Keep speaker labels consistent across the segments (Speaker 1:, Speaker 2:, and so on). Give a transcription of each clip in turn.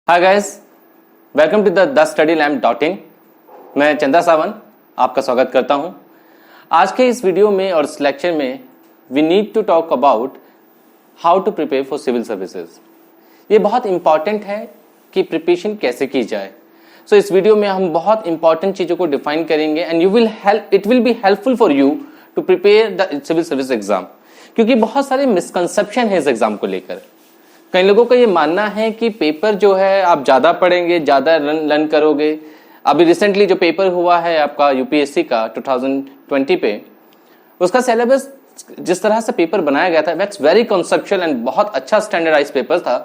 Speaker 1: Hi guys, welcome to the study lamp dot in. मैं चंदा सावन आपका स्वागत करता हूं। आज के इस वीडियो में और इस लेक्चर में we need to talk about how to prepare for civil services. ये बहुत इंपॉर्टेंट है कि प्रिपरेशन कैसे की जाए। सो इस वीडियो में हम बहुत इंपॉर्टेंट चीजों को डिफाइन करेंगे and it will be helpful for you to prepare the civil service exam, क्योंकि बहुत सारे मिसकंसेप्शन है इस एग्जाम को लेकर। कई लोगों का ये मानना है कि पेपर जो है आप ज्यादा पढ़ेंगे, ज्यादा लर्न करोगे। अभी रिसेंटली जो पेपर हुआ है आपका यूपीएससी का 2020 पे, उसका सिलेबस जिस तरह से पेपर बनाया गया था दैट्स वेरी कॉन्सेप्चुअल एंड बहुत अच्छा स्टैंडर्डाइज पेपर था।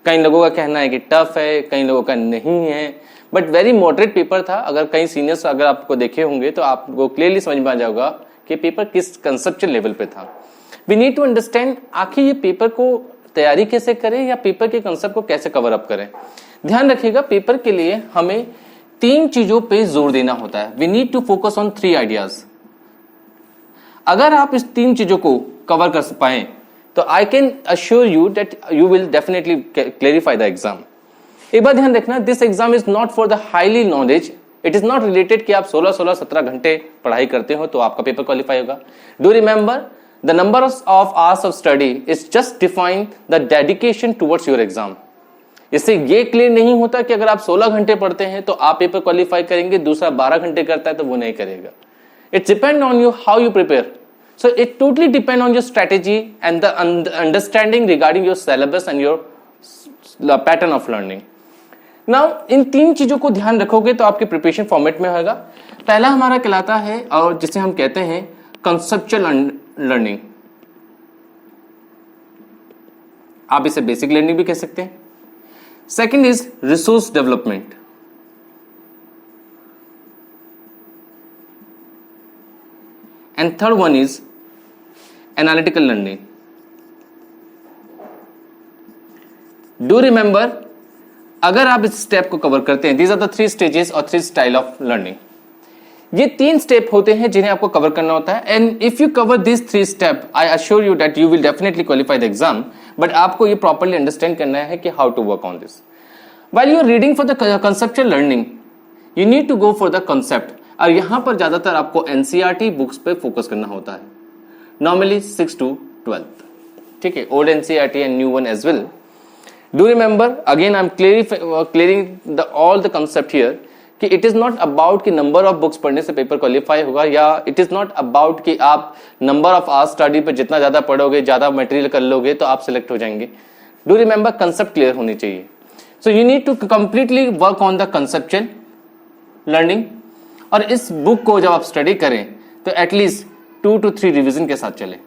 Speaker 1: कई लोगों का कहना है कि टफ है, कई लोगों का नहीं है, बट वेरी मॉडरेट पेपर था। अगर कई सीनियर्स अगर आपको देखे होंगे तो आपको क्लियरली समझ में आ जाएगा कि पेपर किस कंसेप्चुअल लेवल पे था। वी नीड टू अंडरस्टैंड आखिर ये पेपर को तैयारी कैसे करें या पेपर के कंसेप्ट को कैसे कवर अप करें। ध्यान रखिएगा, पेपर के लिए हमें 3 चीजों पे जोर देना होता है। We need to focus on 3 ideas. अगर आप इस 3 चीजों को कवर कर पाए तो I can assure you that you will definitely clarify the exam. एक बात ध्यान रखना, this exam is not for the highly knowledge. It is not related कि आप 16-17 घंटे पढ़ाई करते हो तो आपका पेपर क्वालिफाई होगा। Do remember, the number of hours of study is just define the dedication towards your exam। इससे ये क्लियर नहीं होता कि अगर आप 16 घंटे पढ़ते हैं तो आप पेपर क्वालिफाई करेंगे, दूसरा 12 घंटे करता है तो वो नहीं करेगा। It depend on you how you prepare। So it totally depend on your strategy and the understanding regarding your syllabus and your pattern of learning। Now इन 3 चीजों को ध्यान रखोगे तो आपके प्रिपरेशन फॉर्मेट में होगा। पहला हमारा कहलाता है और जिसे हम कहते हैं कंसेप्चुअल लर्निंग। आप इसे बेसिक लर्निंग भी कह सकते हैं। Second is resource development. And third one is analytical learning. Do remember, अगर आप इस स्टेप को कवर करते हैं, दीज आर द 3 स्टेजेस और 3 स्टाइल ऑफ लर्निंग। ये 3 स्टेप होते हैं जिन्हें आपको कवर करना होता है। And if you cover this 3 step, I assure you that you will definitely qualify the exam. But आपको ये प्रॉपर्ली अंडरस्टैंड करना है कि how to work on this. While you are reading for the conceptual learning, you need to go for the concept. और यहां पर ज्यादातर आपको एनसीईआरटी बुक्स पे फोकस करना होता है, नॉर्मली 6 to 12। ठीक है, old NCERT and new one as well. Do remember, again I am clearing all the concept here कि इट इज नॉट अबाउट कि नंबर ऑफ बुक्स पढ़ने से पेपर क्वालिफाई होगा, या इट इज नॉट अबाउट कि आप नंबर ऑफ आवर्स स्टडी पे जितना ज्यादा पढ़ोगे, ज्यादा मटेरियल कर लोगे तो आप सिलेक्ट हो जाएंगे। डू रिमेंबर, कंसेप्ट क्लियर होनी चाहिए। So you need to completely work on the conceptual learning. और इस बुक को जब आप स्टडी करें तो एटलीस्ट 2 to 3 रिविजन के साथ चले।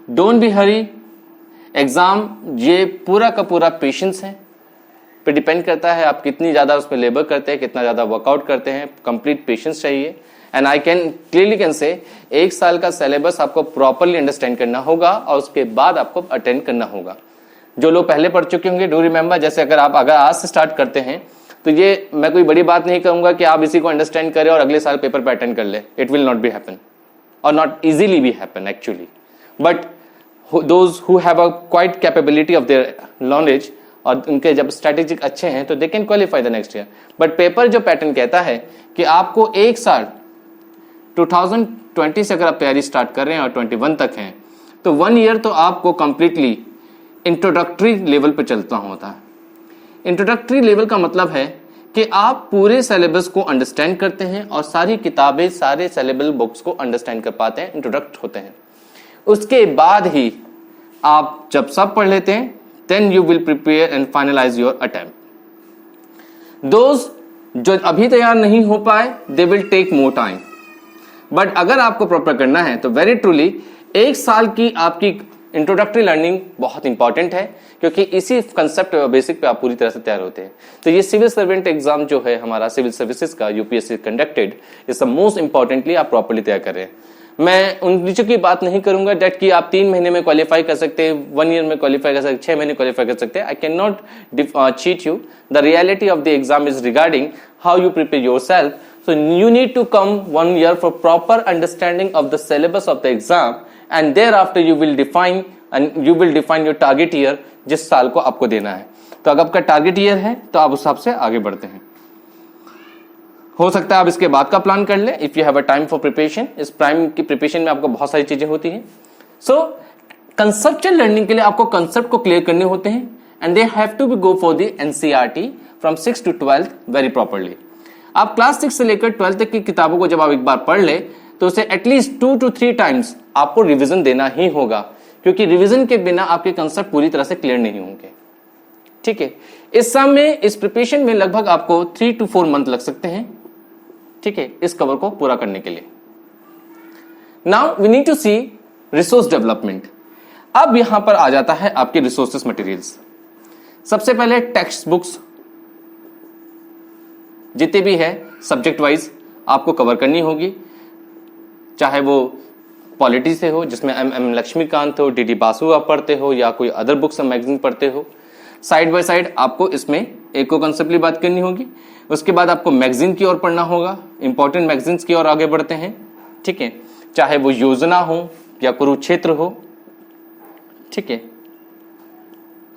Speaker 1: Don't be Hari. एग्जाम ये पूरा का पूरा पेशेंस है, पे डिपेंड करता है आप कितनी ज्यादा उसमें लेबर करते हैं, कितना ज्यादा वर्कआउट करते हैं। कंप्लीट पेशेंस चाहिए। And I can clearly can say 1 साल का सिलेबस आपको प्रॉपर्ली अंडरस्टैंड करना होगा और उसके बाद आपको अटेंड करना होगा। जो लोग पहले पढ़ चुके होंगे, डू रिमेंबर, जैसे अगर आज से स्टार्ट करते हैं तो ये मैं कोई बड़ी बात नहीं कहूंगा कि आप इसी को अंडरस्टैंड करें और अगले साल पेपर पे अटेंड कर ले। It will not be happen और not easily be happen actually. But those who have a quite capability of their knowledge और उनके जब स्ट्रेटेजिक अच्छे हैं तो they can qualify the next year. But paper जो पैटर्न कहता है कि आपको 1 साल 2020 से अगर आप तैयारी स्टार्ट कर रहे हैं और 21 तक हैं तो 1 ईयर तो आपको कंप्लीटली इंट्रोडक्टरी लेवल पे चलता होता है। इंट्रोडक्टरी लेवल का मतलब है कि आप पूरे सिलेबस को अंडरस्टैंड करते हैं और सारी किताबें, सारे सिलेबल बुक्स को अंडरस्टैंड कर पाते हैं, इंट्रोडक्ट होते हैं। उसके बाद ही आप जब सब पढ़ लेते हैं then you will prepare and finalize your attempt। Those जो अभी तैयार नहीं हो पाए they will take more time। But अगर आपको प्रॉपर करना है तो वेरी ट्रूली 1 साल की आपकी इंट्रोडक्टरी लर्निंग बहुत इंपॉर्टेंट है, क्योंकि इसी कंसेप्ट बेसिक पे आप पूरी तरह से तैयार होते हैं। तो ये सिविल सर्वेंट एग्जाम जो है हमारा सिविल सर्विसेज का UPSC conducted, is the most importantly आप प्रॉपर्ली तैयार कर रहे हैं। मैं उन चीजों की बात नहीं करूंगा डेट कि आप 3 महीने में क्वालिफाई कर सकते हैं, 1 ईयर में क्वालिफाई कर सकते हैं, 6 महीने क्वालिफाई कर सकते हैं। I can not cheat you. The reality of the exam is regarding how you prepare yourself. So you need to come 1 year for proper understanding of the syllabus of the exam, and thereafter you will define and you will define your target year जिस साल को आपको देना है। तो अगर आपका target year है तो आप उस हिसाब से आगे बढ़ते हैं। हो सकता है आप इसके बाद का प्लान कर लें if you have a time for preparation. इस प्राइम की प्रिपरेशन में आपको बहुत सारी चीजें होती हैं। सो कंसेप्चुअल लर्निंग के लिए आपको कंसेप्ट को क्लियर करने होते हैं and they have to be go for the NCERT from 6 to 12 very properly. आप क्लास 6 से लेकर 12 तक की किताबों को जब आप एक बार पढ़ ले तो उसे एटलीस्ट 2 to 3 टाइम्स आपको रिवीजन देना ही होगा, क्योंकि रिवीजन के बिना आपके कंसेप्ट पूरी तरह से क्लियर नहीं होंगे। ठीक है, इस समय इस प्रिपरेशन में लगभग आपको 3 to 4 मंथ लग सकते हैं। ठीक है, इस कवर को पूरा करने के लिए। Now we need to see resource development. अब यहां पर आ जाता है आपके रिसोर्सेस मटेरियल्स। सबसे पहले टेक्स्ट बुक्स जितने भी है सब्जेक्ट वाइज आपको कवर करनी होगी, चाहे वो पॉलिटी से हो जिसमें एम लक्ष्मीकांत हो, डी बासु आप पढ़ते हो, या कोई अदर बुक्स मैगजीन पढ़ते हो। साइड बाय साइड आपको इसमें एक को कंसेप्टली बात करनी होगी। उसके बाद आपको मैगजीन की ओर पढ़ना होगा, इंपॉर्टेंट मैगजीन्स की ओर आगे बढ़ते हैं। ठीक है, चाहे वो योजना हो या कुरुक्षेत्र हो, ठीक है,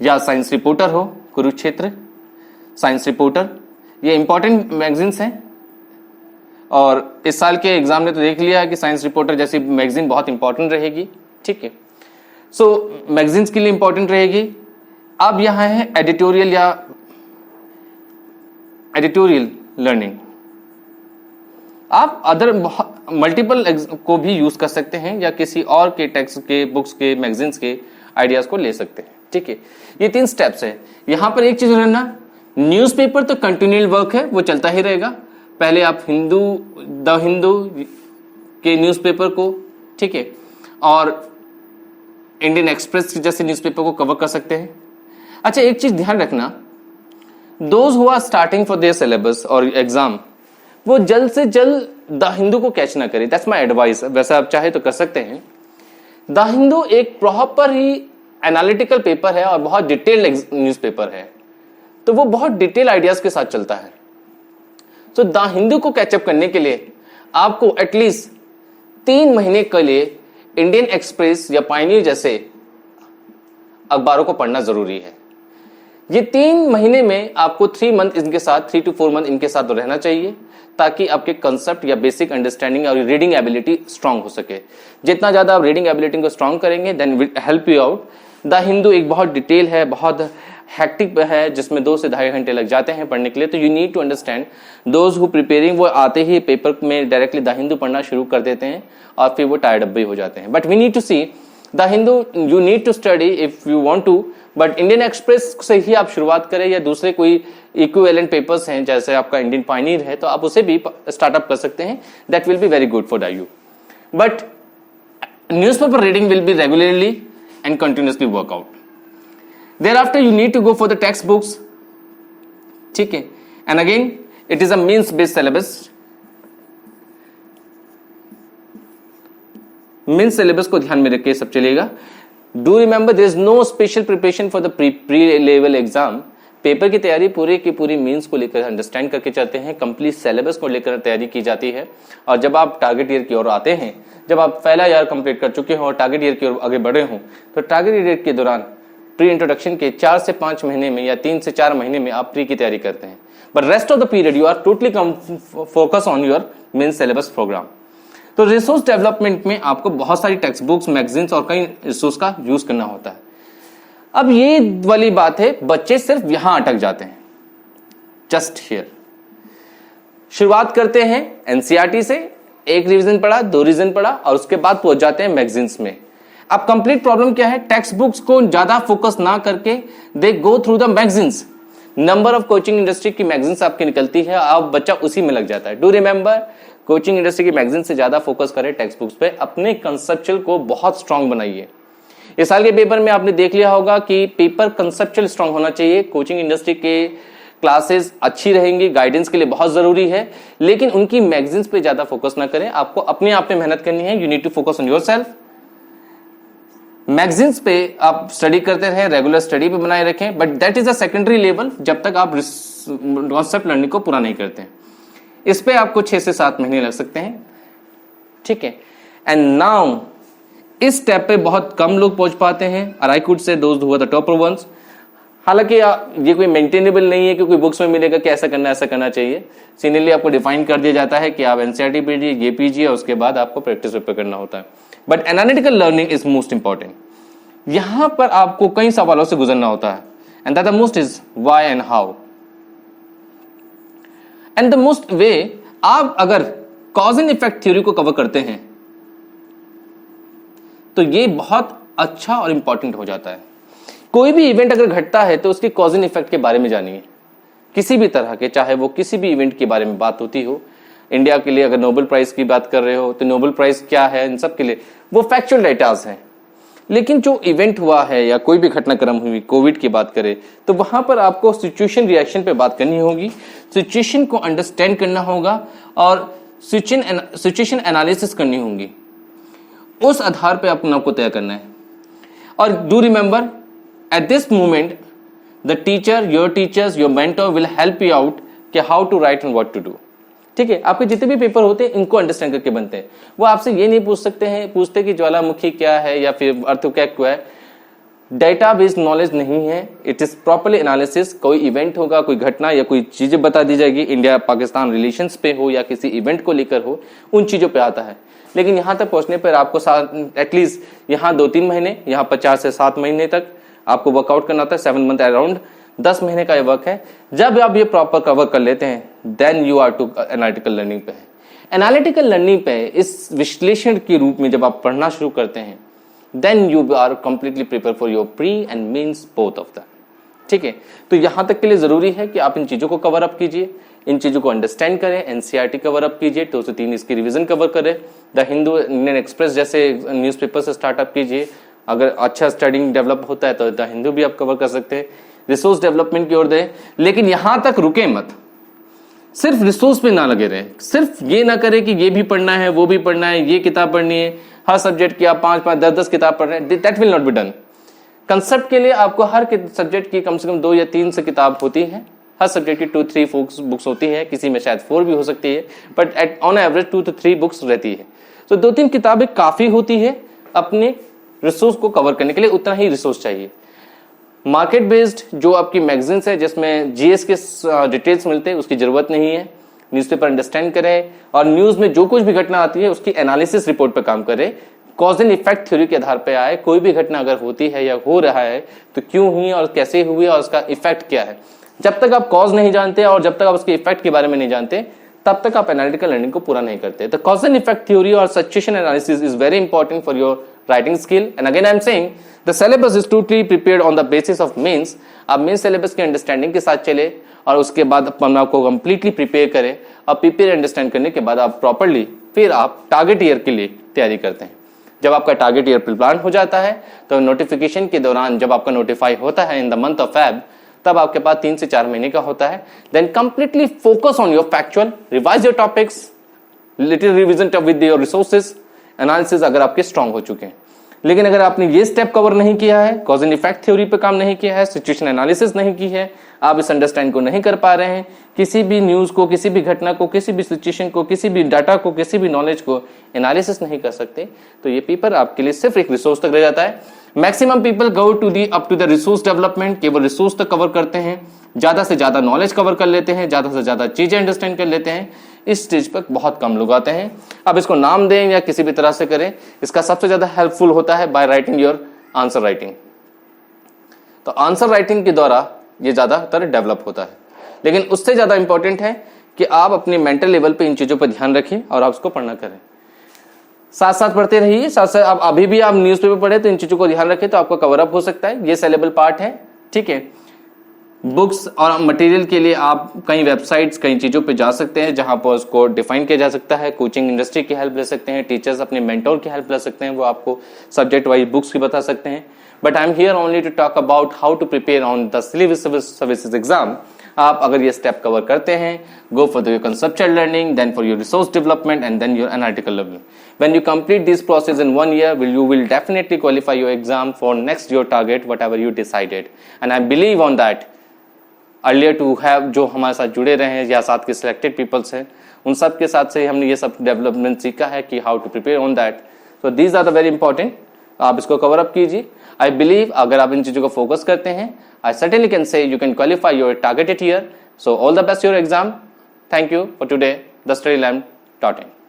Speaker 1: या साइंस रिपोर्टर हो, कुरुक्षेत्र, साइंस रिपोर्टर, ये इंपॉर्टेंट मैगजीन्स हैं। और इस साल के एग्जाम ने तो देख लिया है कि साइंस रिपोर्टर जैसी मैगजीन बहुत इंपॉर्टेंट रहेगी। ठीक है, सो मैगजीन्स के लिए इंपॉर्टेंट रहेगी। अब यहां है एडिटोरियल या एडिटोरियल लर्निंग। आप अदर मल्टीपल को भी यूज कर सकते हैं या किसी और के टेक्स्ट के, बुक्स के, मैगजीन्स के आइडियाज को ले सकते हैं। ठीक है, ये 3 स्टेप्स है। यहां पर एक चीज रहना, न्यूज़पेपर तो कंटिन्यूअल वर्क है, वो चलता ही रहेगा। पहले आप द हिंदू के न्यूज़पेपर को, ठीक है, और इंडियन एक्सप्रेस जैसे न्यूज़पेपर को कवर कर सकते हैं। अच्छा, एक चीज ध्यान रखना, those who are starting for their syllabus और एग्जाम, वो जल्द से जल्द द हिंदू को कैच ना करें। That's my advice. वैसे आप चाहे तो कर सकते हैं। द हिंदू एक प्रॉपर ही एनालिटिकल पेपर है और बहुत डिटेल्ड न्यूज़पेपर है, तो वो बहुत डिटेल आइडियाज के साथ चलता है। तो द हिंदू को कैचअप करने के लिए आपको एटलीस्ट 3 महीने के लिए इंडियन एक्सप्रेस या पायनियर जैसे अखबारों को पढ़ना जरूरी है। ये 3 महीने में आपको 3 मंथ इनके साथ, 3 to 4 मंथ इनके साथ रहना चाहिए, ताकि आपके कंसेप्ट या बेसिक अंडरस्टैंडिंग और रीडिंग एबिलिटी स्ट्रांग हो सके। जितना ज्यादा आप रीडिंग एबिलिटी को स्ट्रांग करेंगे then will help you out. The Hindu एक बहुत डिटेल है, बहुत हैक्टिक है, जिसमें 2 से 2.5 घंटे लग जाते हैं पढ़ने के लिए। तो you need to understand those who preparing, वो आते ही पेपर में डायरेक्टली द हिंदू पढ़ना शुरू कर देते हैं और फिर वो टायर्ड अप भी हो जाते हैं। But we need to see the Hindu, you need to study if you want to, but Indian Express से ही आप शुरुआत करें या दूसरे कोई इक्विवेलेंट पेपर्स हैं जैसे आपका इंडियन पायनियर है तो आप उसे भी स्टार्टअप कर सकते हैं। That will be very good for you. But newspaper reading will be regularly and continuously work out. Thereafter you need to go for the textbooks. ठीक है, and again it is a means based syllabus. means syllabus को ध्यान में रख के सब चलेगा। Do remember there is no special preparation for the pre-level exam. Paper की तैयारी पूरी की पूरी मीन्स को लेकर अंडरस्टैंड करके चलते हैं, कंप्लीट सिलेबस को लेकर तैयारी की जाती है। और जब आप टारगेट ईयर की ओर आते हैं, जब आप पहला ईयर कंप्लीट कर चुके हो और टारगेट ईयर की ओर आगे बढ़े हों, तो टारगेट ईयर के दौरान प्री इंट्रोडक्शन के 4 से 5 महीने में या 3 से 4 महीने में आप प्री की तैयारी करते हैं। But rest of the period you are totally focus on your main syllabus program. तो रिसोर्स डेवलपमेंट में आपको बहुत सारी टेक्स्ट बुक्स, मैगजीन्स और कई रिसोर्स का यूज करना होता है। अब ये वाली बात है, बच्चे सिर्फ यहां अटक जाते हैं, जस्ट हियर। शुरुआत करते हैं एनसीईआरटी से, 1 रिवीजन पढ़ा, 2 रिवीजन पढ़ा और उसके बाद पहुंच जाते हैं मैगजीन्स में। अब कंप्लीट प्रॉब्लम क्या है, टेक्स्ट बुक्स को ज्यादा फोकस ना करके they go through the magazines. Number of coaching industry की मैगजीन्स आपकी निकलती है, अब बच्चा उसी में लग जाता है। डू रिमेंबर, कोचिंग इंडस्ट्री की मैगजीन से ज्यादा फोकस करें टेक्स्ट बुक्स पे, अपने कंसेप्चुअल को बहुत स्ट्रांग बनाइए। इस साल के पेपर में आपने देख लिया होगा कि पेपर कंसेप्चुअल स्ट्रांग होना चाहिए। कोचिंग इंडस्ट्री के क्लासेस अच्छी रहेंगी, गाइडेंस के लिए बहुत जरूरी है, लेकिन उनकी मैगजीन्स पे ज्यादा फोकस ना करें। आपको अपने आप पे मेहनत करनी है। You need to focus on yourself. Magazines पे आप स्टडी करते रहे, रेगुलर स्टडी पे बनाए रखें, but that is a secondary level जब तक आप कॉन्सेप्ट लर्निंग को पूरा नहीं करते हैं। इस पे आपको 6 से 7 महीने लग सकते हैं, ठीक है। एंड नाउ इस स्टेप पे बहुत कम लोग पहुंच पाते हैं, और I could say those who are the topper ones. हालांकि ये कोई मेंटेनेबल नहीं है कि कोई बुक्स में मिलेगा कि ऐसा करना चाहिए। सीनियरली आपको डिफाइन कर दिया जाता है कि आप एनसीईआरटी पीजिए, ये पीजिए, और उसके बाद आपको प्रैक्टिस पेपर करना होता है। But analytical learning is most important. यहां पर आपको कई सवालों से गुजरना होता है, and that the most is why and how. And the most way, आप अगर कॉज एंड इफेक्ट थ्योरी को कवर करते हैं तो ये बहुत अच्छा और इंपॉर्टेंट हो जाता है। कोई भी इवेंट अगर घटता है तो उसके कॉज एंड इफेक्ट के बारे में जानिए, किसी भी तरह के, चाहे वो किसी भी इवेंट के बारे में बात होती हो। इंडिया के लिए अगर नोबेल प्राइज की बात कर रहे हो तो नोबेल प्राइज क्या है, इन सब के लिए वो फैक्चुअल डेटाज हैं। लेकिन जो इवेंट हुआ है या कोई भी घटनाक्रम हुई, कोविड की बात करें तो वहां पर आपको सिचुएशन रिएक्शन पे बात करनी होगी, सिचुएशन को अंडरस्टैंड करना होगा और सिचुएशन एनालिसिस करनी होगी। उस आधार पे आपको तय करना है। और do remember, at this moment the teacher, your teachers, your mentor will help you out कि how to write and what to do. ठीक है, आपके जितने भी पेपर होते हैं इनको अंडरस्टैंड करके बनते हैं। वो आपसे ये नहीं पूछते कि ज्वालामुखी क्या है या फिर अर्थक्वेक क्या है। डेटा बेस्ड नॉलेज नहीं है, इट इज प्रॉपरली एनालिसिस। कोई इवेंट होगा, कोई घटना या कोई चीजें बता दी जाएगी, इंडिया पाकिस्तान रिलेशंस पे हो या किसी इवेंट को लेकर हो, उन चीजों पे आता है। लेकिन यहां तक पहुंचने पर आपको एटलीस्ट यहाँ 2-3 महीने, यहाँ 50 से 7 महीने तक आपको वर्कआउट करना होता है। 7 मंथ अराउंड 10 महीने का ये वर्क है। जब आप ये प्रॉपर कवर कर लेते हैं then you are to analytical learning पे है। एनालिटिकल लर्निंग पे इस विश्लेषण के रूप में जब आप पढ़ना शुरू करते हैं then you are completely prepare for your pre and mains both of that. ठीक है, तो यहां तक के लिए जरूरी है कि आप इन चीजों को कवर अप कीजिए, इन चीजों को अंडरस्टैंड करें, एनसीईआरटी कवर अप कीजिए, 2 से 3 इसकी रिवीजन कवर करें, द हिंदू, इंडियन एक्सप्रेस जैसे न्यूज़पेपर से स्टार्टअप कीजिए। अगर अच्छा स्टडिंग डेवलप होता है तो द हिंदू भी आप कवर कर सकते हैं। रिसोर्स डेवलपमेंट की ओर दें, लेकिन यहां तक रुके मत, सिर्फ रिसोर्स पे ना लगे रहे। सिर्फ ये ना करें कि ये भी पढ़ना है, वो भी पढ़ना है, ये किताब पढ़नी है, हर सब्जेक्ट की आप 5-5, 10-10 किताब पढ़ रहे हैं, that will not be done. Concept के लिए आपको हर सब्जेक्ट की कम से कम 2 या 3 से किताब होती है। हर सब्जेक्ट की 2-3 बुक्स होती है, किसी में शायद 4 भी हो सकती है, but on average 2 to 3 books रहती है। तो 2-3 किताबें काफी होती है अपने रिसोर्स को कवर करने के लिए, उतना ही रिसोर्स चाहिए। मार्केट बेस्ड जो आपकी मैगजीन्स है जिसमें जीएस के डिटेल्स मिलते हैं उसकी जरूरत नहीं है। न्यूज़पेपर अंडरस्टैंड करें और न्यूज में जो कुछ भी घटना आती है उसकी एनालिसिस रिपोर्ट पर काम करें। कॉज एंड इफेक्ट थ्योरी के आधार पर आए, कोई भी घटना अगर होती है या हो रहा है तो क्यों हुई और कैसे हुई और उसका इफेक्ट क्या है। जब तक आप कॉज नहीं जानते और जब तक आप उसके इफेक्ट के बारे में नहीं जानते तब तक आप एनालिटिकल लर्निंग को पूरा नहीं करते। तो कॉज एंड इफेक्ट थ्योरी और situation analysis is very important for your writing skill. And again I am saying the syllabus is totally prepared on the basis of mains. आप मेन सिलेबस की understanding के साथ चले और उसके बाद अपने आप को कंप्लीटली प्रिपेयर करें और प्रिपेयर अंडरस्टैंड करने के बाद आप प्रॉपर्ली फिर आप टारगेट ईयर के लिए तैयारी करते हैं। जब आपका टारगेट ईयर प्लान हो जाता है तो नोटिफिकेशन के दौरान जब आपका नोटिफाई होता है in the month of Feb, तब आपके पास 3 से 4 महीने का होता है। Then completely focus on your factual, revise your topics, little revision with your resources, analysis अगर आपके स्ट्रांग हो चुके हैं। लेकिन अगर आपने ये स्टेप कवर नहीं किया है, कॉज एंड इफेक्ट थ्योरी पे काम नहीं किया है, सिचुएशन एनालिसिस नहीं की है, आप इस अंडरस्टैंड को नहीं कर पा रहे हैं, किसी भी न्यूज को, किसी भी घटना को, किसी भी सिचुएशन को, किसी भी डाटा को, किसी भी नॉलेज को एनालिसिस नहीं कर सकते, तो ये पेपर आपके लिए सिर्फ एक रिसोर्स तक रह जाता है। Maximum people go to the up to the resource development, केवल रिसोर्स तक कवर करते हैं, ज्यादा से ज्यादा नॉलेज कवर कर लेते हैं, ज्यादा से ज्यादा चीजें अंडरस्टैंड कर लेते हैं। इस स्टेज पर बहुत कम लोग आते हैं। अब इसको नाम दें या किसी भी तरह से करें, इसका सबसे ज्यादा हेल्पफुल होता है by writing your answer writing. तो आंसर राइटिंग के द्वारा ये ज्यादातर डेवलप होता है। लेकिन उससे ज्यादा इंपॉर्टेंट है कि आप अपने मेंटल लेवल पे इन चीजों पर ध्यान रखें और आप उसको पढ़ना करें, साथ साथ पढ़ते रहिए। साथ साथ आप अभी भी आप न्यूज़पेपर पढ़े तो इन चीजों को ध्यान रखें तो आपका कवर अप हो सकता है। ये सेलेबल पार्ट है, ठीक है। बुक्स और मटेरियल के लिए आप कई वेबसाइट्स, कई चीजों पे जा सकते हैं जहां पर उसको डिफाइन किया जा सकता है। कोचिंग इंडस्ट्री की हेल्प ले सकते हैं, टीचर्स अपने मेंटोर की हेल्प ले सकते हैं, वो आपको सब्जेक्ट वाइज बुक्स की बता सकते हैं। But I am here only to talk about how to prepare on the civil services exam. आप अगर ये स्टेप कवर करते हैं, go for your conceptual learning, then for your resource development and then your analytical learning. When you complete this process in 1 year, you will definitely qualify your exam for next your target, whatever you decided. And I believe on that. Earlier to have जो हमारे साथ जुड़े रहे हैं या साथ के selected peoples हैं, उन सब के साथ से हमने ये सब डेवलपमेंट सीखा है कि how to prepare on that. So these are the very important. आप इसको कवर अप कीजिए। आई बिलीव अगर आप इन चीज़ों को फोकस करते हैं, I certainly can say you can qualify your targeted year. So all the best your exam. Thank you for today. The study लैम्प.in